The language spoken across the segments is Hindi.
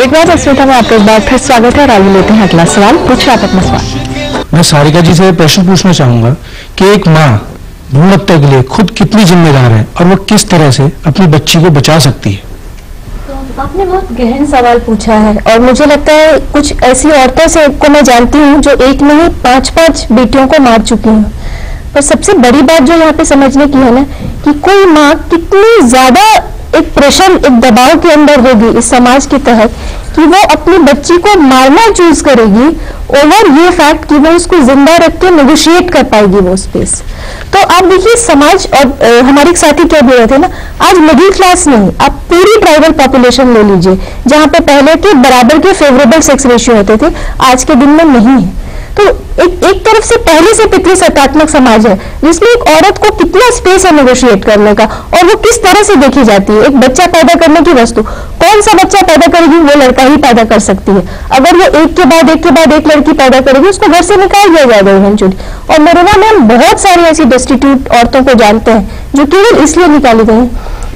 ब्रेक बाद अस्मिता में आपका एक बार फिर स्वागत है और आगे लेते हैं अगला सवाल। पूछिए आप अपना सवाल। मैं सारिका जी से प्रश्न पूछना चाहूंगा कि एक माँ भ्रूण हत्या के लिए खुद कितनी जिम्मेदार है और वो किस तरह से अपनी बच्ची को बचा सकती है? आपने बहुत गहन सवाल पूछा है और मुझे लगता है कुछ ऐसी औरतों से को मैं जानती हूँ जो एक नहीं 5-5 बेटियों को मार चुकी हैं। पर सबसे बड़ी बात जो यहाँ पे समझने की है ना कि कोई माँ कितनी ज्यादा एक प्रेशर, एक दबाव के अंदर होगी इस समाज के तहत कि वो अपनी बच्ची को मारना चूज करेगी ओवर ये फैक्ट कि वो उसको जिंदा रख के नेगोशिएट कर पाएगी वो स्पेस। तो आप देखिए समाज और हमारे एक साथी क्या बोल रहे थे ना, आज मिडिल क्लास नहीं, आप पूरी ट्राइबल पॉपुलेशन ले लीजिए जहाँ पे पहले के बराबर के फेवरेबल सेक्स रेशियो होते थे, आज के दिन में नहीं है। तो एक तरफ से पहले से पितृसत्तात्मक समाज है जिसमें एक औरत को कितना स्पेस है नेगोशिएट करने का और वो किस तरह से देखी जाती है। एक बच्चा पैदा करने की वस्तु, कौन सा बच्चा पैदा करेगी? वो लड़का ही पैदा कर सकती है। अगर वो एक के बाद एक लड़की पैदा करेगी उसको घर से निकाल दिया जाएगा इवेंचुअली। और नरोवा में हम बहुत सारी ऐसी डेस्टिट्यूट औरतों को जानते हैं जो केवल इसलिए निकाली गई हैं।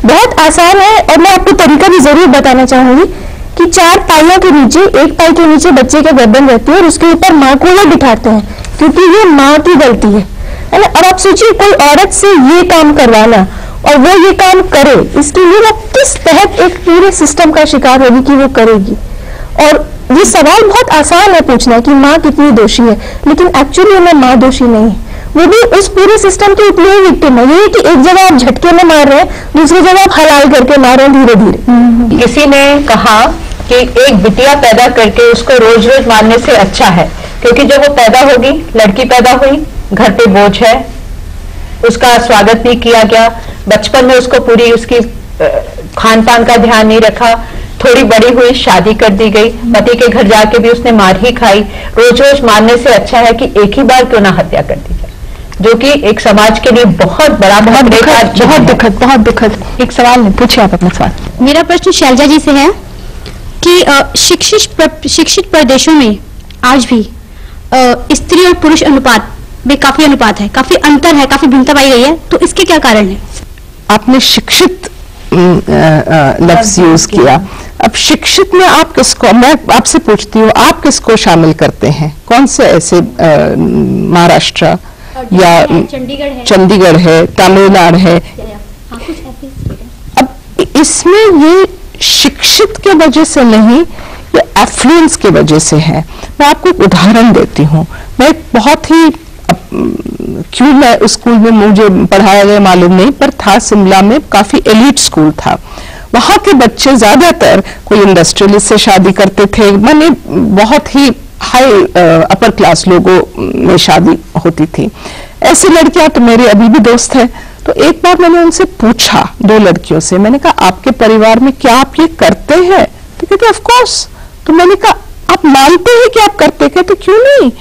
बहुत आसान है और मैं आपको तरीका भी जरूर बताना चाहूंगी कि 4 पाइयों के नीचे, एक पाई के नीचे बच्चे का गर्दन रहती है और उसके ऊपर माँ को वो बिठाते हैं क्योंकि ये माँ की गलती है ना। अब आप सोचिए कोई औरत से ये काम करवाना और वो ये काम करे, इसके लिए वो किस तहत एक पूरे सिस्टम का शिकार होगी कि वो करेगी। और ये सवाल बहुत आसान है पूछना कि माँ कितनी दोषी है, लेकिन एक्चुअली में माँ दोषी नहीं है, वो भी उस पूरे सिस्टम की उतनी ही विक्टिम है। ये कि एक जगह आप झटके में मार रहे हैं, दूसरी जगह आप हलाल करके मार रहे हैं धीरे धीरे। किसी ने कहा कि एक बिटिया पैदा करके उसको रोज रोज मारने से अच्छा है, क्योंकि जब वो पैदा होगी, लड़की पैदा हुई, घर पे बोझ है, उसका स्वागत नहीं किया गया, बचपन में उसको पूरी उसकी खान पान का ध्यान नहीं रखा, थोड़ी बड़ी हुई शादी कर दी गई, पति के घर जाके भी उसने मार ही खाई। रोज रोज मारने से अच्छा है कि एक ही बार क्यों ना हत्या कर दी जाए, जो कि एक समाज के लिए बहुत बड़ा बहुत दुखद एक सवाल है। पूछिए आप अपना सवाल। मेरा प्रश्न शैलजा जी से है कि शिक्षित प्रदेशों में आज भी स्त्री और पुरुष अनुपात में काफी अनुपात है, काफी अंतर है, काफी भिन्नता पाई गई है, तो इसके क्या कारण है? आपने शिक्षित लफ्ज यूज किया। अब शिक्षित में आप किसको, मैं आपसे पूछती हूँ, आप किसको शामिल करते हैं? कौन से ऐसे महाराष्ट्र या चंडीगढ़ है, तमिलनाडु है, अब इसमें ये शिक्षित के वजह से नहीं, ये एफ्लुएंस की वजह से है। मैं आपको एक उदाहरण देती हूँ। मैं बहुत ही क्यों मैं स्कूल में मुझे पढ़ाया गया मालूम नहीं, पर था शिमला में, काफी एलीट स्कूल था। वहाँ के बच्चे ज्यादातर कोई इंडस्ट्रियलिस्ट से शादी करते थे, माने बहुत ही हाई अपर क्लास लोगों में शादी होती थी। ऐसी लड़कियां तो मेरे अभी भी दोस्त है। तो एक बार मैंने उनसे पूछा, 2 लड़कियों से, मैंने कहा आपके परिवार में क्या आप ये करते हैं? तो कहते ऑफ कोर्स। तो मैंने कहा आप मानते हैं कि आप करते? कहते क्यों नहीं,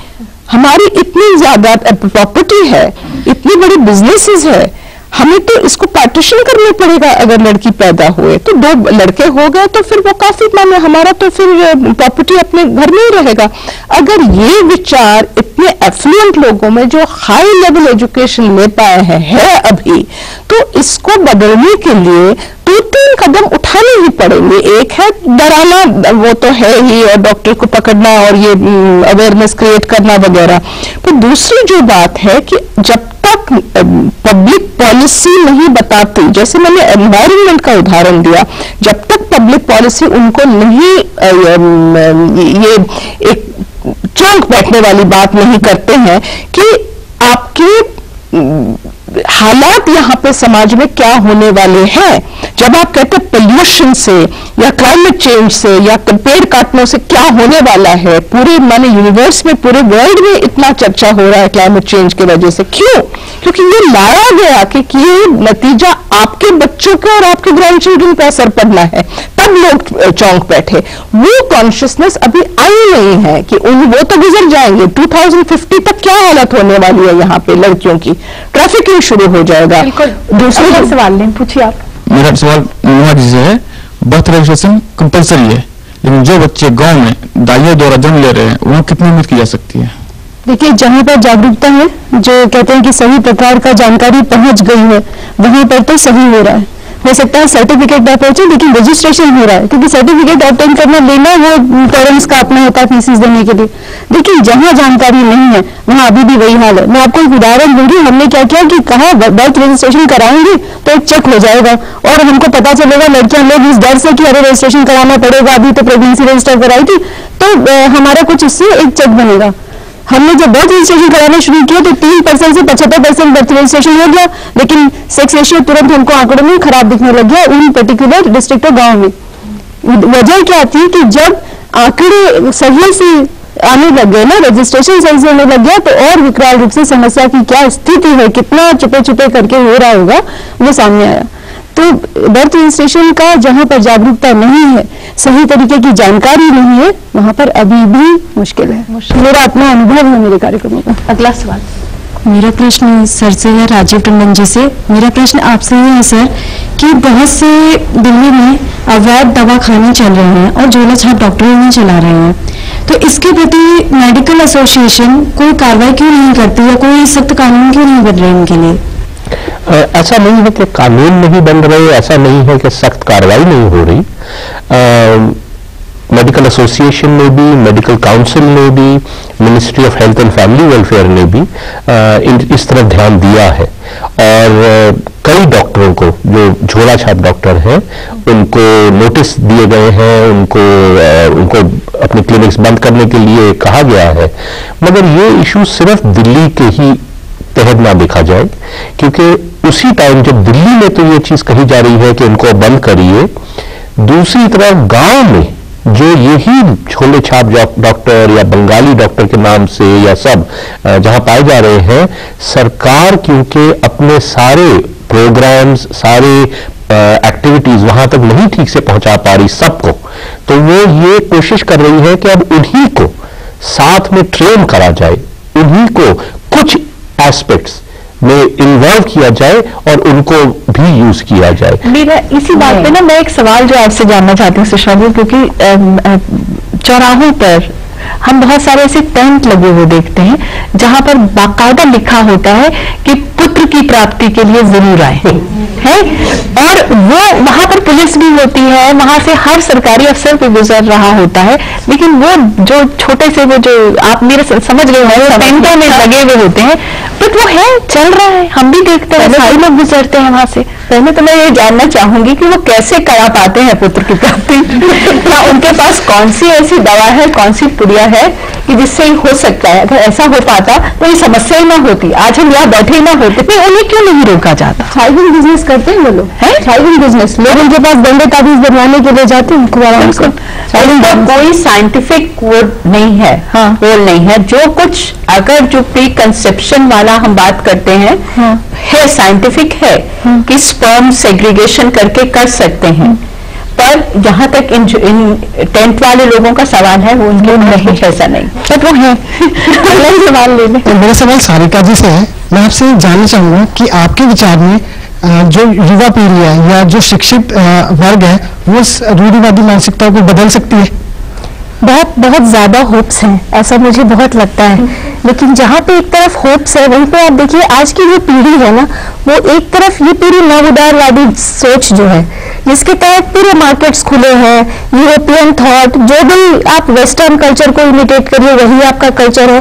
हमारी इतनी ज्यादा प्रॉपर्टी है, इतनी बड़ी बिजनेसेस है, हमें तो इसको पार्टीशन करना पड़ेगा। अगर लड़की पैदा हुए तो 2 लड़के हो गए तो फिर वो काफी माने, हमारा तो फिर प्रॉपर्टी अपने घर में ही रहेगा। अगर ये विचार इतने एफ्लुएंट लोगों में जो हाई लेवल एजुकेशन ले पाए हैं अभी, तो इसको बदलने के लिए 2-3 कदम उठाने ही पड़ेंगे। एक है डराना, वो तो है ही, और डॉक्टर को पकड़ना और ये अवेयरनेस क्रिएट करना वगैरह। पर दूसरी जो बात है कि जब तक पब्लिक पॉलिसी नहीं बताती, जैसे मैंने एनवायरनमेंट का उदाहरण दिया, जब तक पब्लिक पॉलिसी उनको नहीं ये एक चौंक बैठने वाली बात नहीं करते हैं कि आपके हालात यहाँ पे समाज में क्या होने वाले हैं। जब आप कहते हैं पोल्यूशन से या क्लाइमेट चेंज से या पेड़ काटने से क्या होने वाला है, पूरे माने यूनिवर्स में, पूरे वर्ल्ड में इतना चर्चा हो रहा है क्लाइमेट चेंज की वजह से, क्यों? क्योंकि ये लाया गया कि ये नतीजा आपके बच्चों के और आपके ग्रैंड चिल्ड्रन पर असर पड़ना है, तब लोग चौंक बैठे। वो कॉन्शियसनेस अभी आई नहीं है कि वो तो गुजर जाएंगे। 2050 तक क्या हालत होने वाली है यहाँ पे लड़कियों की, ट्रैफिकिंग शुरू हो जाएगा। दूसरा सवाल लें, पूछिए आप। मेरा सवाल नुमा जी से है। बर्थ रजिस्ट्रेशन कंपलसरी है, लेकिन जो बच्चे गांव में दाइयों द्वारा जन्म ले रहे हैं वहाँ कितनी उम्मीद की जा सकती है? देखिए, जहाँ पर जागरूकता है, जो कहते हैं कि सही प्रकार का जानकारी पहुंच गई है, वहां पर तो सही हो रहा है। हो सकता है सर्टिफिकेट ना पहुंचे लेकिन रजिस्ट्रेशन हो रहा है, क्योंकि सर्टिफिकेट ऑब्टेन करना लेना वो पेरेंट्स का अपना होता है फीसिस देने के लिए। देखिए जहाँ जानकारी नहीं है वहाँ अभी भी वही हाल है। मैं आपको एक उदाहरण दूंगी, हमने क्या किया कि कहा बर्थ रजिस्ट्रेशन कराएंगे तो एक चेक हो जाएगा और हमको पता चलेगा, लड़कियां लोग इस डर से कि अरे रजिस्ट्रेशन कराना पड़ेगा, अभी तो प्रेगनेंसी रजिस्टर कराई थी तो हमारा कुछ इससे एक चेक बनेगा। हमने जब बर्थ रजिस्ट्रेशन कराना शुरू किया तो 3% से 75% बर्थ रजिस्ट्रेशन हो गया, लेकिन सेक्स रेशियो तुरंत हमको आंकड़ों में खराब दिखने लग गया उन पर्टिकुलर डिस्ट्रिक्ट और गाँव में। वजह क्या थी कि जब आंकड़े सही से आने लग गए ना, रजिस्ट्रेशन सही से होने लग गया तो और विकराल रूप से समस्या की क्या स्थिति है, कितना छुपे छुपे करके हो रहा होगा वो सामने आया। तो बर्थ रजिस्ट्रेशन का जहाँ पर जागरूकता नहीं है, सही तरीके की जानकारी नहीं है, वहाँ पर अभी भी मुश्किल है। मेरा अपना अनुभव है मेरे कार्यक्रमों का। अगला सवाल मेरा प्रश्न सर से है, राजीव टंडन जी से। मेरा प्रश्न आपसे ये है सर कि बहुत से दिल्ली में अवैध दवाखाने चल रहे हैं और झोला छाप डॉक्टर इन्हें चला रहे हैं, तो इसके प्रति मेडिकल एसोसिएशन कोई कार्रवाई क्यों नहीं करती या कोई सख्त कानून क्यों नहीं बन रहे इनके लिए? ऐसा नहीं है कि कानून नहीं बन रहे, ऐसा नहीं है कि सख्त कार्रवाई नहीं हो रही। मेडिकल एसोसिएशन ने भी, मेडिकल काउंसिल ने भी, ministry of health and family welfare ने भी इस तरफ ध्यान दिया है और कई डॉक्टरों को जो झोला छाप डॉक्टर हैं उनको नोटिस दिए गए हैं, उनको अपने क्लिनिक्स बंद करने के लिए कहा गया है। मगर ये इशू सिर्फ दिल्ली के ही तहत ना देखा जाए, क्योंकि उसी टाइम जब दिल्ली में तो ये चीज कही जा रही है कि इनको बंद करिए, दूसरी तरफ गांव में जो यही झोले छाप डॉक्टर या बंगाली डॉक्टर के नाम से या सब जहां पाए जा रहे हैं, सरकार क्योंकि अपने सारे प्रोग्राम्स, सारे एक्टिविटीज वहां तक नहीं ठीक से पहुंचा पा रही सबको, तो वो ये कोशिश कर रही है कि अब उन्हीं को साथ में ट्रेन करा जाए, उन्हीं को कुछ एस्पेक्ट्स में इन्वॉल्व किया जाए और उनको भी यूज किया जाए। मेरा इसी बात पे ना मैं एक सवाल जो आपसे जानना चाहती हूँ सुषमा जी, क्योंकि चौराहों पर हम बहुत सारे ऐसे टेंट लगे हुए देखते हैं जहां पर बाकायदा लिखा होता है कि पुत्र की प्राप्ति के लिए जरूर आए है, और वो वहां पर पुलिस भी होती है, वहां से हर सरकारी अफसर भी गुजर रहा होता है, लेकिन वो जो छोटे से वो जो आप मेरे समझ रहे हो टेंटों में लगे हुए होते हैं, बट वो है चल रहा है, हम भी देखते हैं, सारे लोग गुजरते हैं वहां से। पहले तो मैं ये जानना चाहूंगी कि वो कैसे करा पाते हैं पुत्र की प्राप्ति या उनके पास कौन सी ऐसी दवा है, कौन सी पुड़िया है कि जिससे ही हो सकता है। अगर ऐसा हो पाता तो ये समस्या ही ना होती, आज हम यहाँ बैठे ही ना होते। उन्हें क्यों नहीं रोका जाता? हाइविंग बिजनेस करते हैं वो लोग, है हाइविंग बिजनेस, लोग उनके पास गंदे ताबीज बनवाने के लिए जाते हैं कोई साइंटिफिक वो नहीं है, रोल नहीं है। जो कुछ अगर जो प्री कंसेप्शन वाला हम बात करते हैं है साइंटिफिक है कि स्पर्म सेग्रीगेशन करके कर सकते हैं, पर जहां तक इन टेंट वाले लोगों का सवाल है वो उनके नहीं, ऐसा नहीं, पर वो है। सवाल लेने मेरा सवाल सारिका जी से है। मैं आपसे जानना चाहूंगा कि आपके विचार में जो युवा पीढ़ी है या जो शिक्षित वर्ग है वो रूढ़िवादी मानसिकता को बदल सकती है? बहुत ज्यादा होप्स हैं, ऐसा मुझे बहुत लगता है। लेकिन जहाँ पे एक तरफ होप्स है वहीं पे आप देखिए आज की जो पीढ़ी है ना, वो एक तरफ ये पूरी नवउदारवादी सोच जो है जिसके तहत पूरे मार्केट्स खुले हैं, यूरोपियन थॉट, जो भी आप वेस्टर्न कल्चर को इमिटेट करिए वही आपका कल्चर है,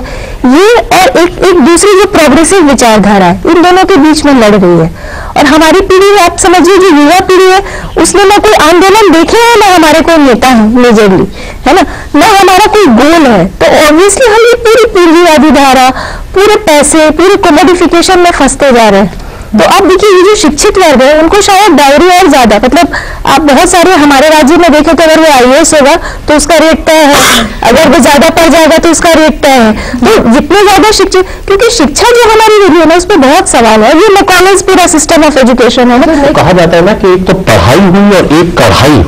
ये और एक दूसरी जो प्रोग्रेसिव विचारधारा है, इन दोनों के बीच में लड़ रही है। और हमारी पीढ़ी, आप समझिए जो युवा पीढ़ी है, उसने ना कोई आंदोलन देखे हैं, ना हमारे कोई नेता है मेजरली, है ना हमारा कोई गोल है। तो ऑब्वियसली हम ये पूरी पीढ़ीवादी धारा, पूरे पैसे, पूरे कमोडिफिकेशन में फंसते जा रहे हैं। तो आप देखिए ये जो शिक्षित वर्ग है उनको शायद डायरी और ज्यादा, मतलब आप बहुत सारे हमारे राज्य में देखें तो अगर वो IAS होगा तो उसका रेट तय है, अगर वो ज्यादा पढ़ जाएगा तो उसका रेट तय है। तो जितने ज्यादा शिक्षित, क्योंकि शिक्षा जो हमारी रही है ना उस पर बहुत सवाल है। ये मैकॉलेज पूरा सिस्टम ऑफ एजुकेशन है ना, कहा जाता है ना कि एक तो पढ़ाई हुई और एक कढ़ाई।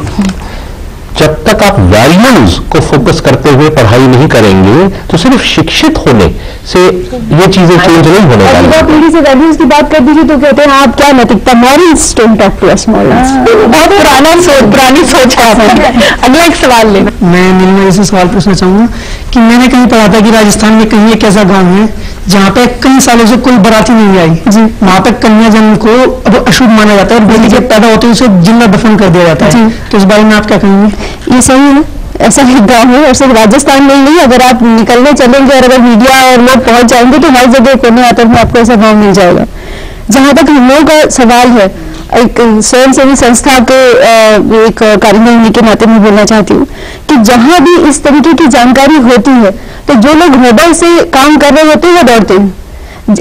जब तक आप वैल्यूज को फोकस करते हुए पढ़ाई नहीं करेंगे तो सिर्फ शिक्षित होने से ये चीजें चेंज नहीं होने वाली। युवा पीढ़ी से वैल्यूज की बात कर दीजिए तो कहते हैं आप क्या नैतिकता, morals don't talk to us morals. बहुत पुरानी सोच का है। अगला एक सवाल ले, मैं नीलमा जी से सवाल पूछना चाहूंगा कि मैंने कहीं पढ़ा था कि राजस्थान में कहीं एक ऐसा गांव है जहाँ पे कई सालों से कोई बाराती नहीं आई जी, वहाँ पे कन्या जन्म को अब अशुभ माना जाता है और बेटी जब पैदा होती है उसे जिंदा दफन कर दिया जाता है। तो इस बारे में आप क्या कहेंगे? ये सही है, ऐसा ही गाँव है और सिर्फ राजस्थान में ही नहीं, अगर आप निकलने चलेंगे और अगर मीडिया और लोग पहुंच जाएंगे तो हर जगह कोने आतंक में आपको ऐसा गाँव मिल जाएगा। जहाँ तक हम लोगों का सवाल है, एक स्वयंसेवी संस्था के एक कार्यक्रम होने के नाते मैं बोलना चाहती हूँ कि जहाँ भी इस तरीके की जानकारी होती है तो जो लोग हृदय से काम कर रहे होते हैं वो दौड़ते हैं।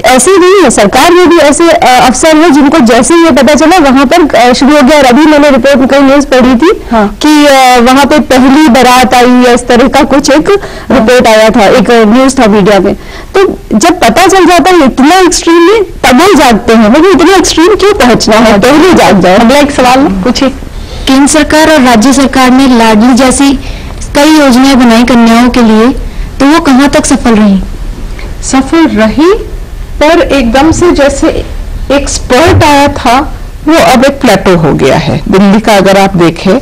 ऐसे ही नहीं है, सरकार में भी ऐसे अफसर हैं जिनको जैसे ही ये पता चला वहां पर शुरू हो गया। और अभी मैंने रिपोर्ट कई न्यूज पढ़ी थी कि वहां पे पहली बारात आई या इस तरह का कुछ एक रिपोर्ट आया था, एक न्यूज था मीडिया में। तो जब पता चल जाता है इतना एक्सट्रीम में तब ही जागते हैं, लेकिन इतना एक्सट्रीम क्यों पहुंचना है, पहले जाग जाए। अगला एक सवाल पूछिए। केंद्र सरकार और राज्य सरकार ने लाडली जैसी कई योजनाएं बनाई कन्याओं के लिए, तो वो कहाँ तक सफल रही? सफल रही, पर एकदम से जैसे एक स्पर्ट आया था वो अब एक प्लेटो हो गया है। दिल्ली का अगर आप देखें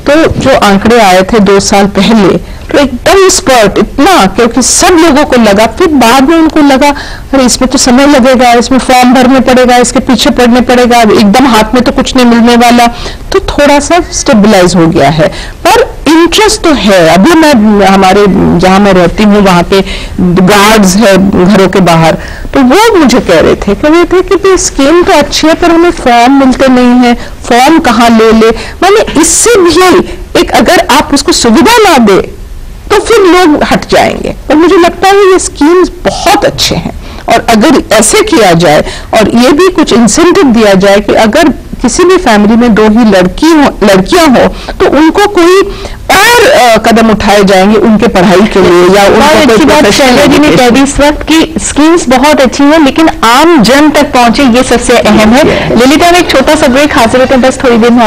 तो जो आंकड़े आए थे 2 साल पहले तो एकदम स्पर्ट इतना, क्योंकि सब लोगों को लगा, फिर बाद में उनको लगा अरे इसमें तो समय लगेगा, इसमें फॉर्म भरने पड़ेगा, इसके पीछे पड़ने पड़ेगा, एकदम हाथ में तो कुछ नहीं मिलने वाला, तो थोड़ा सा स्टेबलाइज हो गया है। पर इंटरेस्ट तो है। अभी मैं हमारे जहाँ मैं रहती हूँ वहाँ पे गार्ड्स है घरों के बाहर, तो वो मुझे कह रहे थे कि स्कीम तो अच्छी है पर हमें फॉर्म मिलते नहीं है, फॉर्म कहाँ ले। मैंने इससे भी एक, अगर आप उसको सुविधा ना दे तो फिर लोग हट जाएंगे। और मुझे लगता है ये स्कीम्स बहुत अच्छे हैं और अगर ऐसे किया जाए और ये भी कुछ इंसेंटिव दिया जाए कि अगर किसी भी फैमिली में 2 ही लड़कियां हो तो उनको कोई और कदम उठाए जाएंगे उनके पढ़ाई के लिए या उनको कोई शैलजा जी ने कह दी इस वक्त की स्कीम्स बहुत अच्छी हैं लेकिन आम जन तक पहुंचे ये सबसे अहम है। ललिता में एक छोटा सा ब्रेक हाजिर होते हैं बस थोड़ी देर में।